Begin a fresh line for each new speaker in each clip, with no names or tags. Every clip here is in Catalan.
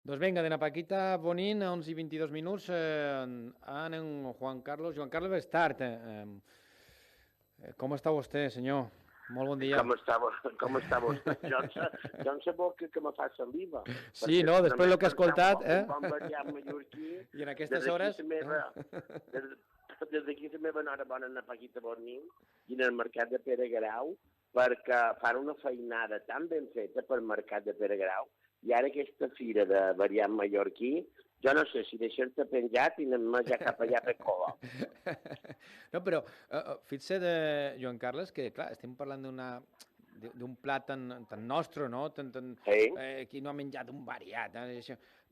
Doncs vinga, de na Paquita Bonín, a 11 i 22 minuts, en Juan Carlos. Juan Carlos Bestart, com està vostè, senyor? Molt bon dia.
Com està vostè? Jo en sé que me fa saliva.
Sí, no, després del que he escoltat...
Un bon variant mallorquí...
I en aquestes hores...
Des d'aquí la meva enhorabona a na Paquita Bonín i en el mercat de Pere Grau, perquè fan una feinada tan ben feta pel mercat de Pere Grau, i ara aquesta fira de variant mallorquí, jo no sé si deixar-te penjat i anem ja cap allà per Colom.
No, però fixa de Joan Carles que, clar, estem parlant d'un plat tan nostre, no? Qui no ha menjat un variat.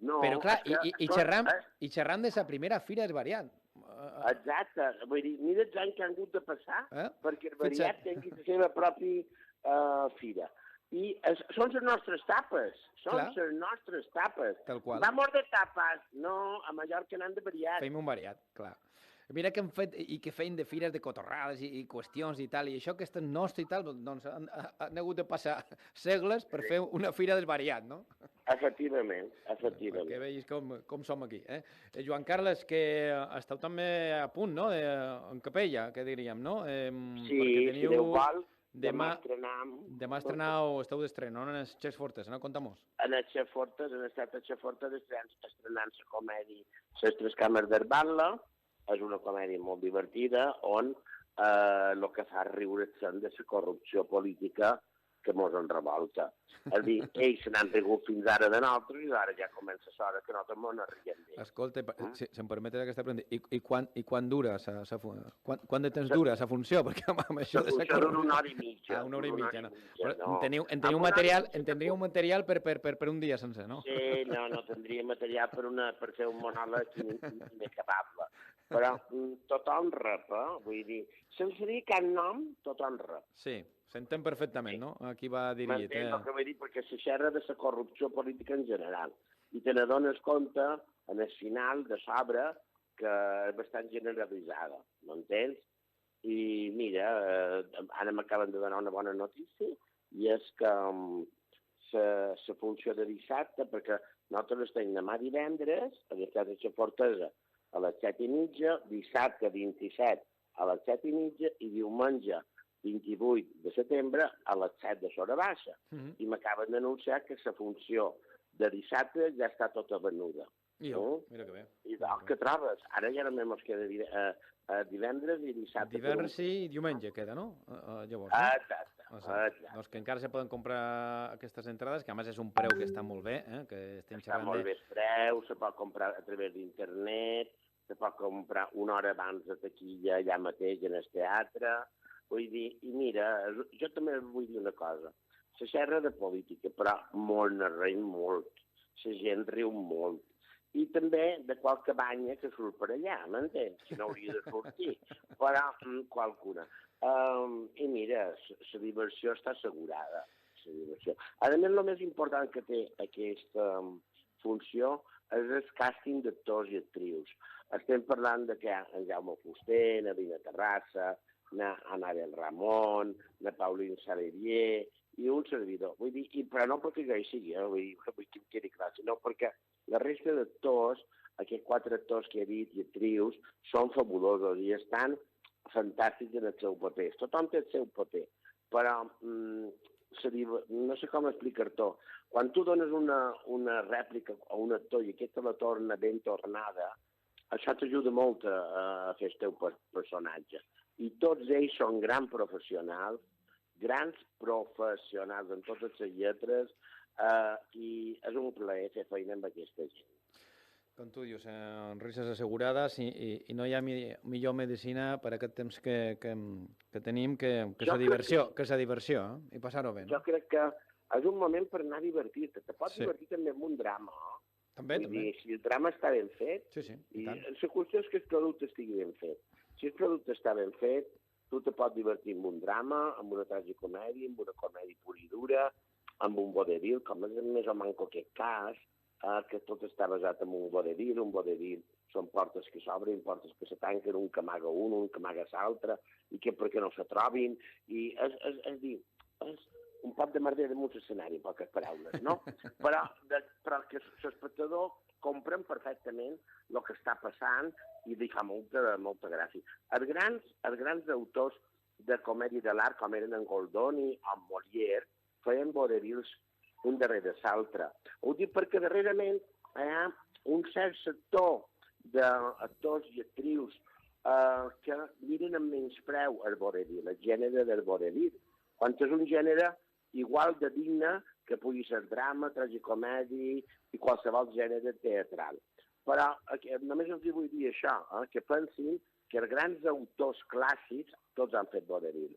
No,
però, clar, i xerram de la primera fira del variat.
Exacte. Vull dir, mira els anys que han hagut de passar perquè el variat tingui la seva pròpia fira. I són les nostres tapes, les nostres tapes.
Tal qual.
Vamos de tapas, no, a Mallorca n'han de variat.
Fem un variat, clar. Mira que hem fet, i que feien de fires de cotorrades i qüestions i tal, i això que és nostre i tal, doncs han hagut de passar segles per fer una fira desvariat, no?
Efectivament.
Perquè veus com som aquí, eh? Joan Carles, que esteu també a punt, no?, en capella, que diríem, no?
Sí, si Déu vol, demà
estrenau, esteu d'estreno, no? En els Xers Fortes, no? Conta-mos.
En els Xers Fortes, en estat a Xers Fortes estrenant la comèdia Les Tres Cames d'Herbatla. És una comèdia molt divertida on el que fa riure són de la corrupció política que mos en revolta. És a dir, ells se n'han rigut fins ara de nosaltres i ara ja comença l'hora que nosaltres mos n'arriem d'ells.
Escolta, si em permetes aquesta pregunta, i quan dura, quant de temps dura la funció? Perquè amb això
de la corrupció... Una hora i mitja.
Una hora i mitja, no. En teniu material per un dia sencer, no?
Sí, no tindria material per fer un monòleg inacabable. Però tot honra, vull dir, sense dir cap nom, tot honra.
Sí, s'entén perfectament, no? Aquí va dirigit.
M'entén el que vull dir, perquè se xerra de la corrupció política en general. I te n'adones compte, en el final, de l'obra, que és bastant generalitzada, m'entens? I mira, ara m'acaben de donar una bona notícia, i és que la funció de dissabte, perquè nosaltres estem demà divendres, a l'estat de la Fortesa, a les 7:30, dissabte 27 a les 7:30 i diumenge 28 de setembre a les 7 de Sora Baixa. I m'acaben d'anunciar que la funció de dissabte ja està tota venuda.
Mira que bé.
I què trobes? Ara ja només ens queda divendres i dissabte.
Divendres i diumenge queda, no? Llavors,
Exacte.
Doncs que encara se poden comprar aquestes entrades, que a més és un preu que està molt bé, que estem xerrant
molt bé el preu, se pot comprar a través d'internet, se pot comprar una hora abans de taquilla allà mateix en el teatre. Vull dir, i mira, jo també vull dir una cosa. Se xerra de política, però molt narrem molt. La gent riu molt. I també de qualque banya que surt per allà, m'entens? Que no hauria de sortir, però qualcuna. I mira, la diversió està assegurada. A més, el més important que té aquesta funció és el càsting d'actors i actrius. Estem parlant de que en Jaume Fuster, na Dina Terrassa, na Anabel Ramon, na Pauline Salerier i un servidor. Vull dir, però no perquè jo hi sigui, vull que em quedi clar, sinó perquè la resta d'actors, aquests 4 actors que he dit i actrius, són fabulosos i estan fantàstics en el seu paper. Tothom té el seu paper, però no sé com explicar-t'ho. Quan tu dones una rèplica a un actor i aquest te la torna ben tornada, això t'ajuda molt a fer el teu personatge. I tots ells són grans professionals en totes les lletres, i és un plaer fer feina amb aquesta gent.
Com tu dius, risses assegurades i no hi ha millor medicina per aquest temps que tenim que la diversió, i passar-ho bé.
Jo crec que és un moment per anar a divertir-te. Te pots divertir també amb un drama.
També.
Si el drama està ben fet,
i
la qüestió és que el producte estigui ben fet. Si el producte està ben fet, tu te pots divertir amb un drama, amb una tragicomèdia, amb una comèdia pura i dura, amb un vodevil, com és més o manco aquest cas, que tot està basat en un vodevil. Un vodevil són portes que s'obren, portes que se tanquen, un que amaga un que amaga l'altre, i que perquè no se trobin. I és un poc de merder damunt l'escenari, en poques paraules, no? Però que l'espectador comprèn perfectament el que està passant i li fa molta gràcia. Els grans autors de comèdia de l'art, com eren en Goldoni o en Molière, feien vodevils un darrere l'altre. Ho dic perquè darrerament hi ha un cert sector d'actors i actrius que miren amb menyspreu el vodevil, el gènere del vodevil, quan és un gènere igual de digne que pugui ser drama, tragicomèdia i qualsevol gènere teatral. Però només els vull dir això, que pensin que els grans autors clàssics tots han fet vodevil.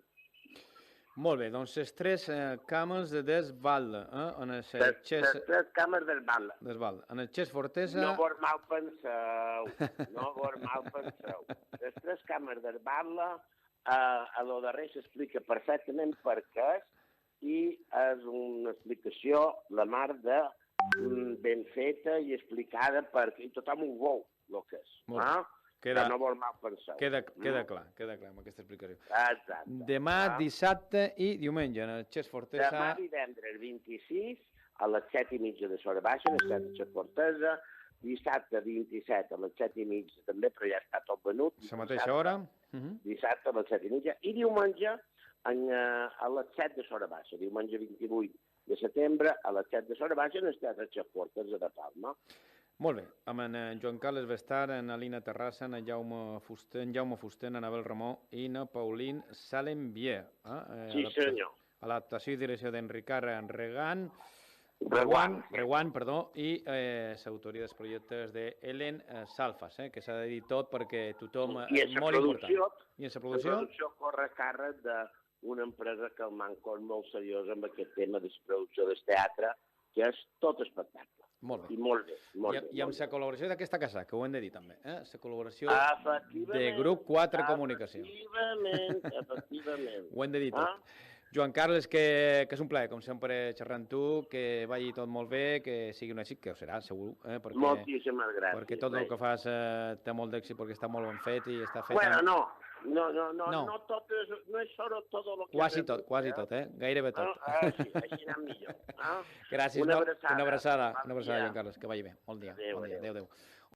Molt bé, doncs les tres cames de Desvalde.
Les tres cames
Desvalde. En el Xes Fortesa...
No vos mal penseu, Les tres cames Desvalde, a lo darrer s'explica perfectament per què és, i és una explicació la mar de ben feta i explicada perquè tothom ho veu, el que és. No vol mal pensar.
Queda clar amb aquesta explicació.
Exacte.
Demà, dissabte i diumenge, en el Xes Fortesa...
Demà divendres 26, a les 7:30 de l'hora baixa, en el Xes Fortesa, dissabte 27 a les 7:30 també, però ja està tot venut.
A la mateixa hora?
Dissabte a les 7:30 i diumenge a les 7 de l'hora baixa, diumenge 28 de setembre a les 7 de l'hora baixa en el Teatre Xes Fortesa de Palma.
Molt bé, amb en Joan Carles Bestar, en Alina Terrassa, en Jaume Fuster, en Anabel Ramó i en Paulín Salembier.
Sí, senyor.
Adaptació i direcció d'Enricard Reguant, i l'autoria dels projectes d'Helen Salfas, que s'ha de dir tot perquè tothom és molt important. I en la producció?
La producció corre a càrrec d'una empresa que el manco és molt seriosa amb aquest tema de la producció del teatre, que és tot espectacle.
Molt bé.
I molt bé.
I amb la col·laboració d'aquesta casa, que ho hem de dir també, la col·laboració de Grup 4 Comunicació.
Efectivament.
Ho hem de dir tot. Joan Carles, que és un plaer, com sempre, xerrar amb tu, que vagi tot molt bé, que sigui un èxit, que ho serà, segur.
Moltíssimes gràcies.
Perquè tot el que fas té molt d'èxit, perquè està molt ben fet i està fet...
Bueno, no tot és solo todo lo que...
Quasi tot, gairebé tot.
Sí, així anem millor.
Gràcies, una abraçada, Joan Carles, que vagi bé. Bon dia. Adéu.